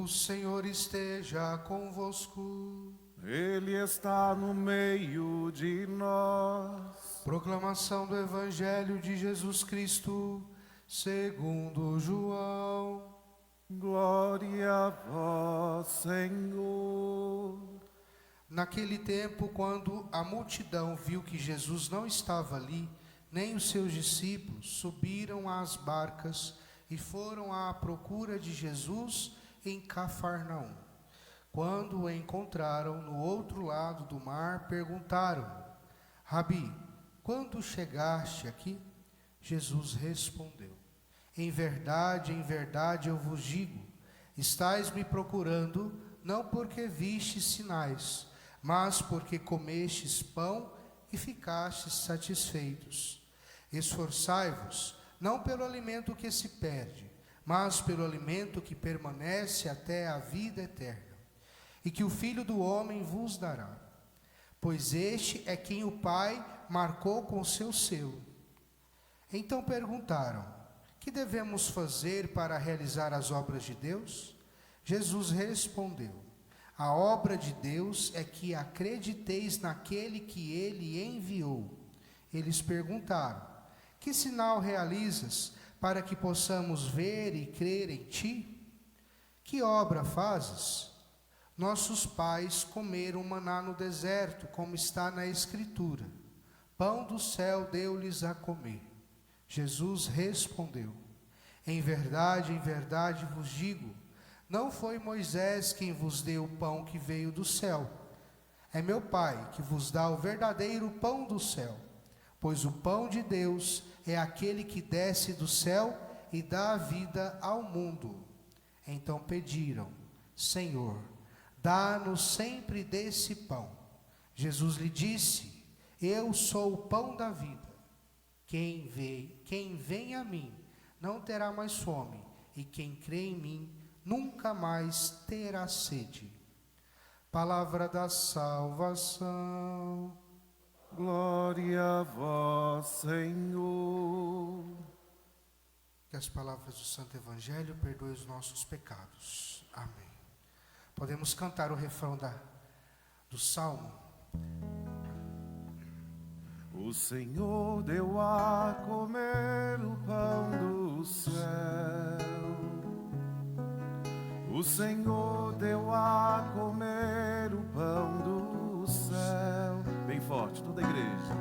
O Senhor esteja convosco. Ele está no meio de nós. Proclamação do Evangelho de Jesus Cristo, segundo João. Glória a vós, Senhor. Naquele tempo, quando a multidão viu que Jesus não estava ali, nem os seus discípulos, subiram às barcas e foram à procura de Jesus em Cafarnaum. Quando o encontraram no outro lado do mar, perguntaram: Rabi, quando chegaste aqui? Jesus respondeu: em verdade, eu vos digo, estais me procurando, não porque vistes sinais, mas porque comestes pão e ficastes satisfeitos. Esforçai-vos, não pelo alimento que se perde, mas pelo alimento que permanece até a vida eterna, e que o Filho do Homem vos dará. Pois este é quem o Pai marcou com seu selo. Então perguntaram: que devemos fazer para realizar as obras de Deus? Jesus respondeu: a obra de Deus é que acrediteis naquele que ele enviou. Eles perguntaram: que sinal realizas para que possamos ver e crer em ti? Que obra fazes? Nossos pais comeram maná no deserto, como está na Escritura. Pão do céu deu-lhes a comer. Jesus respondeu: em verdade vos digo, não foi Moisés quem vos deu o pão que veio do céu. É meu Pai que vos dá o verdadeiro pão do céu. Pois o pão de Deus é aquele que desce do céu e dá a vida ao mundo. Então pediram: Senhor, dá-nos sempre desse pão. Jesus lhe disse: eu sou o pão da vida. Quem vem a mim não terá mais fome, e quem crê em mim nunca mais terá sede. Palavra da salvação. Glória a vós, Senhor. Que as palavras do Santo Evangelho perdoem os nossos pecados. Amém. Podemos cantar o refrão do Salmo. O Senhor deu a comer o pão do céu. O Senhor deu a comer o pão do céu. Bem forte, toda a igreja.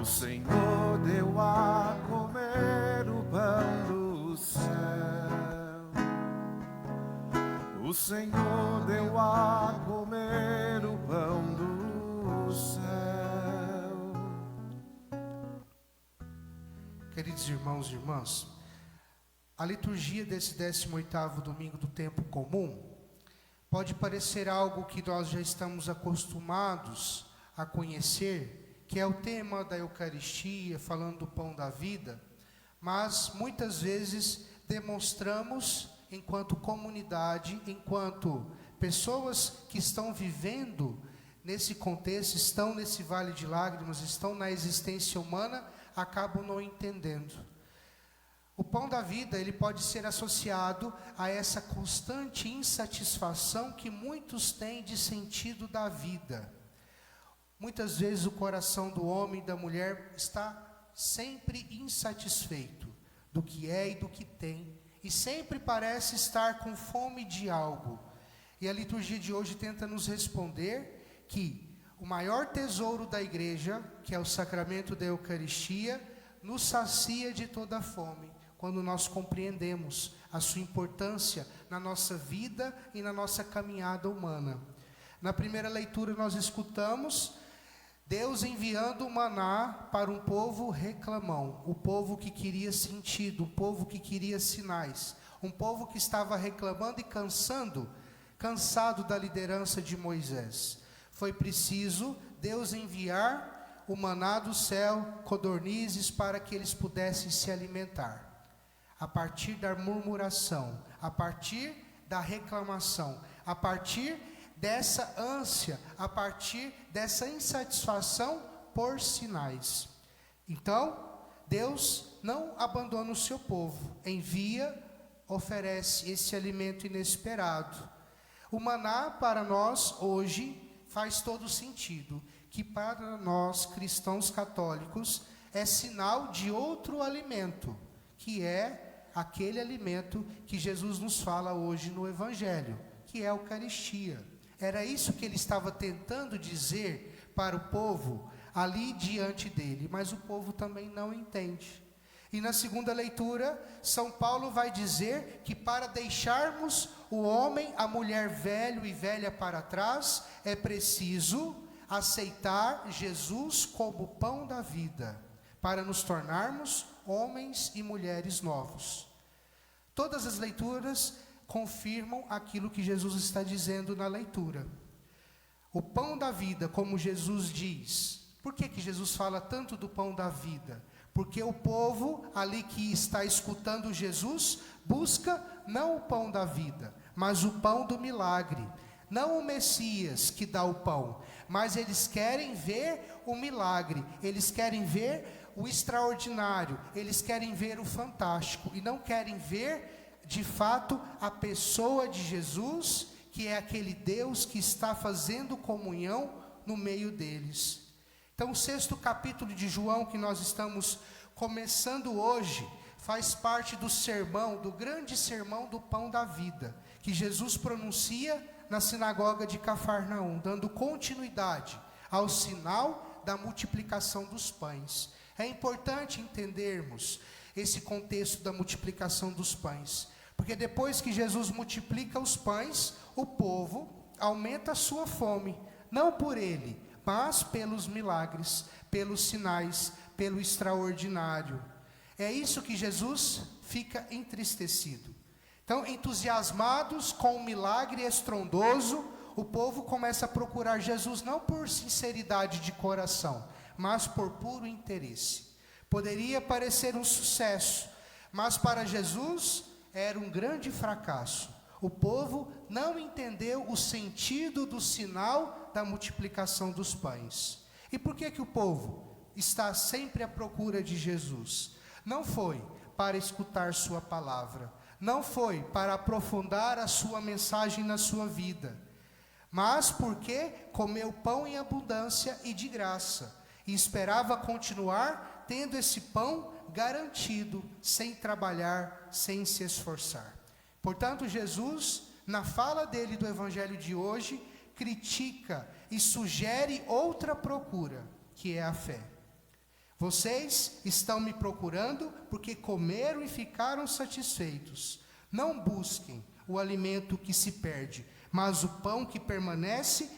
O Senhor deu a comer o pão do céu. O Senhor deu a comer o pão do céu. Queridos irmãos e irmãs, a liturgia desse 18º domingo do tempo comum pode parecer algo que nós já estamos acostumados a conhecer, que é o tema da Eucaristia, falando do pão da vida, mas muitas vezes demonstramos, enquanto comunidade, enquanto pessoas que estão vivendo nesse contexto, estão nesse vale de lágrimas, estão na existência humana, acabam não entendendo. O pão da vida, ele pode ser associado a essa constante insatisfação que muitos têm de sentido da vida. Muitas vezes o coração do homem e da mulher está sempre insatisfeito do que é e do que tem, e sempre parece estar com fome de algo. E a liturgia de hoje tenta nos responder que o maior tesouro da igreja, que é o sacramento da Eucaristia, nos sacia de toda fome, quando nós compreendemos a sua importância na nossa vida e na nossa caminhada humana. Na primeira leitura nós escutamos Deus enviando o maná para um povo reclamão, o povo que queria sentido, o povo que queria sinais, um povo que estava reclamando e cansado da liderança de Moisés. Foi preciso Deus enviar o maná do céu, codornizes, para que eles pudessem se alimentar. A partir da murmuração, a partir da reclamação, a partir dessa ânsia, a partir dessa insatisfação por sinais. Então, Deus não abandona o seu povo, envia oferece esse alimento inesperado. O maná para nós hoje faz todo sentido, que para nós cristãos católicos é sinal de outro alimento, que é aquele alimento que Jesus nos fala hoje no Evangelho, que é a Eucaristia. Era isso que ele estava tentando dizer para o povo ali diante dele, mas o povo também não entende. E na segunda leitura, São Paulo vai dizer que para deixarmos o homem, a mulher velho e velha para trás, é preciso aceitar Jesus como pão da vida, para nos tornarmos homens e mulheres novos. Todas as leituras confirmam aquilo que Jesus está dizendo na leitura. O pão da vida, como Jesus diz. Por que Jesus fala tanto do pão da vida? Porque o povo ali que está escutando Jesus busca não o pão da vida, mas o pão do milagre. Não o Messias que dá o pão, mas eles querem ver o milagre, eles querem ver o extraordinário, eles querem ver o fantástico e não querem ver de fato a pessoa de Jesus, que é aquele Deus que está fazendo comunhão no meio deles. Então, o 6º capítulo de João, que nós estamos começando hoje, faz parte do sermão, do grande sermão do pão da vida, que Jesus pronuncia na sinagoga de Cafarnaum, dando continuidade ao sinal da multiplicação dos pães. É importante entendermos esse contexto da multiplicação dos pães, porque depois que Jesus multiplica os pães, o povo aumenta a sua fome, não por ele, mas pelos milagres, pelos sinais, pelo extraordinário. É isso que Jesus fica entristecido. Então, entusiasmados com o milagre estrondoso, o povo começa a procurar Jesus não por sinceridade de coração, mas por puro interesse. Poderia parecer um sucesso, mas para Jesus era um grande fracasso. O povo não entendeu o sentido do sinal da multiplicação dos pães. E por que o povo está sempre à procura de Jesus? Não foi para escutar sua palavra, não foi para aprofundar a sua mensagem na sua vida, mas porque comeu pão em abundância e de graça, e esperava continuar tendo esse pão garantido, sem trabalhar, sem se esforçar. Portanto, Jesus, na fala dele do evangelho de hoje, critica e sugere outra procura, que é a fé. Vocês estão me procurando porque comeram e ficaram satisfeitos. Não busquem o alimento que se perde, mas o pão que permanece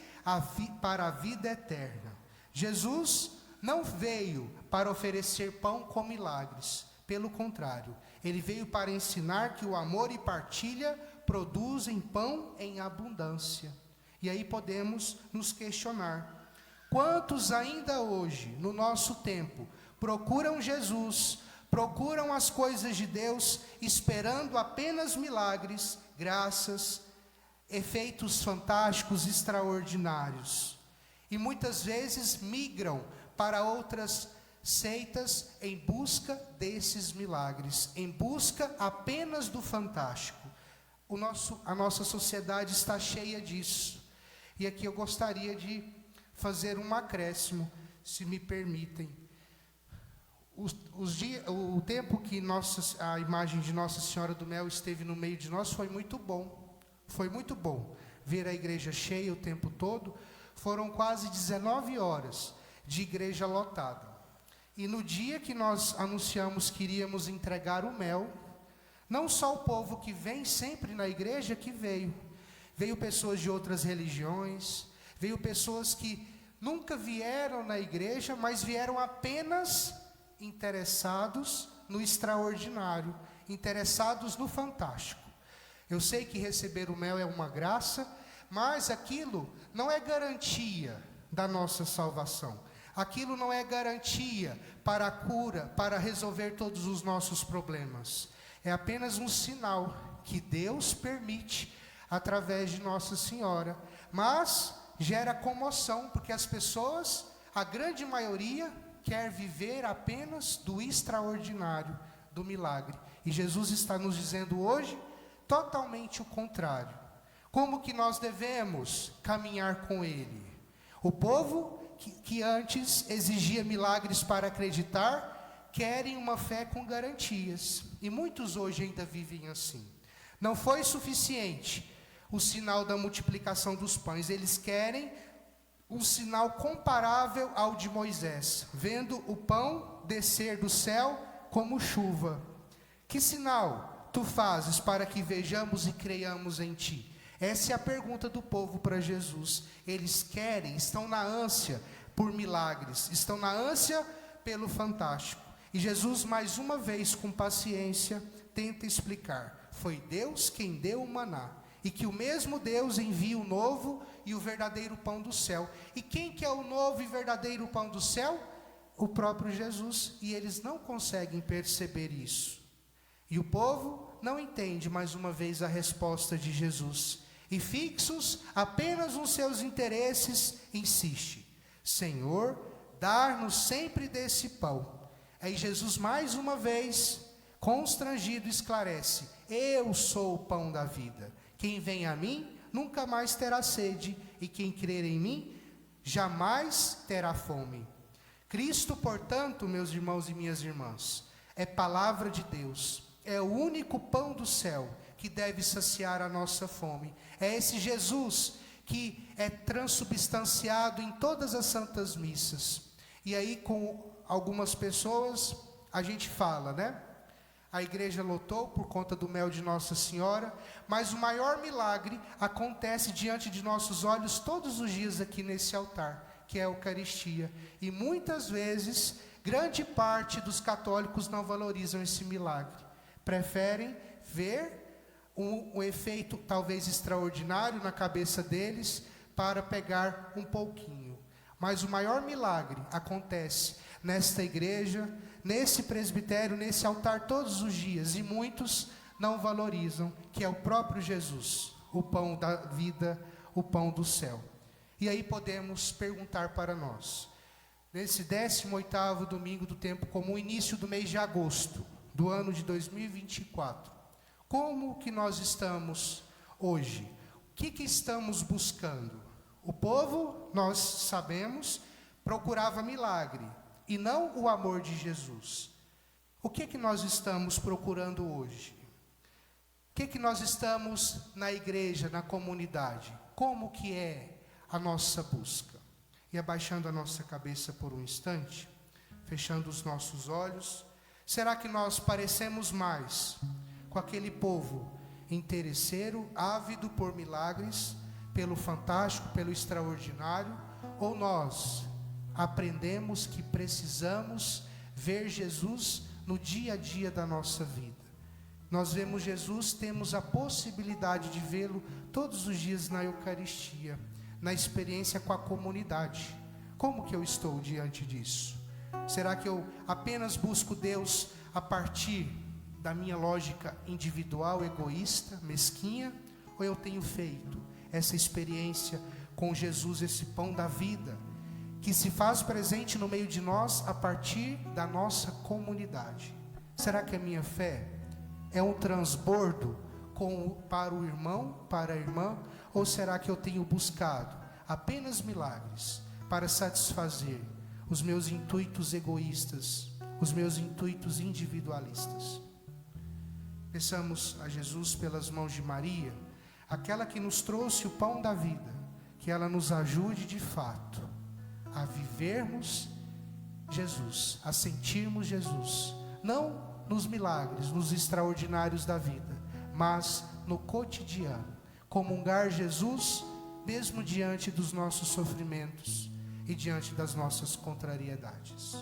para a vida eterna. Jesus não veio para oferecer pão com milagres. Pelo contrário, ele veio para ensinar que o amor e partilha produzem pão em abundância. E aí podemos nos questionar: quantos ainda hoje, no nosso tempo, procuram Jesus, procuram as coisas de Deus, esperando apenas milagres, graças, efeitos fantásticos, extraordinários? E muitas vezes migram para outras seitas em busca desses milagres, em busca apenas do fantástico. A nossa sociedade está cheia disso. E aqui eu gostaria de fazer um acréscimo, se me permitem. O tempo que a imagem de Nossa Senhora do Mel esteve no meio de nós foi muito bom. Foi muito bom ver a igreja cheia o tempo todo. Foram quase 19 horas de igreja lotada. E no dia que nós anunciamos que iríamos entregar o mel, não só o povo que vem sempre na igreja que veio pessoas de outras religiões, veio pessoas que nunca vieram na igreja, mas vieram apenas interessados no extraordinário, interessados no fantástico. Eu sei que receber o mel é uma graça, mas aquilo não é garantia da nossa salvação. Aquilo não é garantia para a cura, para resolver todos os nossos problemas. É apenas um sinal que Deus permite através de Nossa Senhora. Mas gera comoção, porque as pessoas, a grande maioria, quer viver apenas do extraordinário, do milagre. E Jesus está nos dizendo hoje totalmente o contrário. Como que nós devemos caminhar com Ele? O povo que antes exigia milagres para acreditar, querem uma fé com garantias. E muitos hoje ainda vivem assim. Não foi suficiente o sinal da multiplicação dos pães. Eles querem um sinal comparável ao de Moisés, vendo o pão descer do céu como chuva. Que sinal tu fazes para que vejamos e creiamos em ti? Essa é a pergunta do povo para Jesus. Eles querem, estão na ânsia por milagres, estão na ânsia pelo fantástico. E Jesus, mais uma vez, com paciência, tenta explicar. Foi Deus quem deu o maná, e que o mesmo Deus envia o novo e o verdadeiro pão do céu. E quem que é o novo e verdadeiro pão do céu? O próprio Jesus. E eles não conseguem perceber isso. E o povo não entende mais uma vez a resposta de Jesus. E fixos apenas nos seus interesses, insiste: Senhor, dar-nos sempre desse pão. Aí Jesus mais uma vez, constrangido, esclarece: eu sou o pão da vida. Quem vem a mim nunca mais terá sede, e quem crer em mim jamais terá fome. Cristo, portanto, meus irmãos e minhas irmãs, é palavra de Deus, é o único pão do céu que deve saciar a nossa fome. É esse Jesus que é transubstanciado em todas as santas missas. E aí, com algumas pessoas, a gente fala, né? A igreja lotou por conta do mel de Nossa Senhora, mas o maior milagre acontece diante de nossos olhos todos os dias aqui nesse altar, que é a Eucaristia. E muitas vezes, grande parte dos católicos não valorizam esse milagre. Preferem ver um efeito talvez extraordinário na cabeça deles para pegar um pouquinho. Mas o maior milagre acontece nesta igreja, nesse presbitério, nesse altar todos os dias, e muitos não valorizam, que é o próprio Jesus, o pão da vida, o pão do céu. E aí podemos perguntar para nós, nesse 18º domingo do tempo comum, início do mês de agosto do ano de 2024, como que nós estamos hoje? O que estamos buscando? O povo, nós sabemos, procurava milagre, e não o amor de Jesus. O que nós estamos procurando hoje? O que nós estamos na igreja, na comunidade? Como que é a nossa busca? E abaixando a nossa cabeça por um instante, fechando os nossos olhos, será que nós parecemos mais com aquele povo interesseiro, ávido por milagres, pelo fantástico, pelo extraordinário, ou nós aprendemos que precisamos ver Jesus no dia a dia da nossa vida? Nós vemos Jesus, temos a possibilidade de vê-lo todos os dias na Eucaristia, na experiência com a comunidade. Como que eu estou diante disso? Será que eu apenas busco Deus a partir da minha lógica individual, egoísta, mesquinha? Ou eu tenho feito essa experiência com Jesus, esse pão da vida, que se faz presente no meio de nós a partir da nossa comunidade? Será que a minha fé é um transbordo para o irmão, para a irmã? Ou será que eu tenho buscado apenas milagres para satisfazer os meus intuitos egoístas, os meus intuitos individualistas? Peçamos a Jesus, pelas mãos de Maria, aquela que nos trouxe o pão da vida, que ela nos ajude de fato a vivermos Jesus, a sentirmos Jesus, não nos milagres, nos extraordinários da vida, mas no cotidiano, comungar Jesus mesmo diante dos nossos sofrimentos e diante das nossas contrariedades.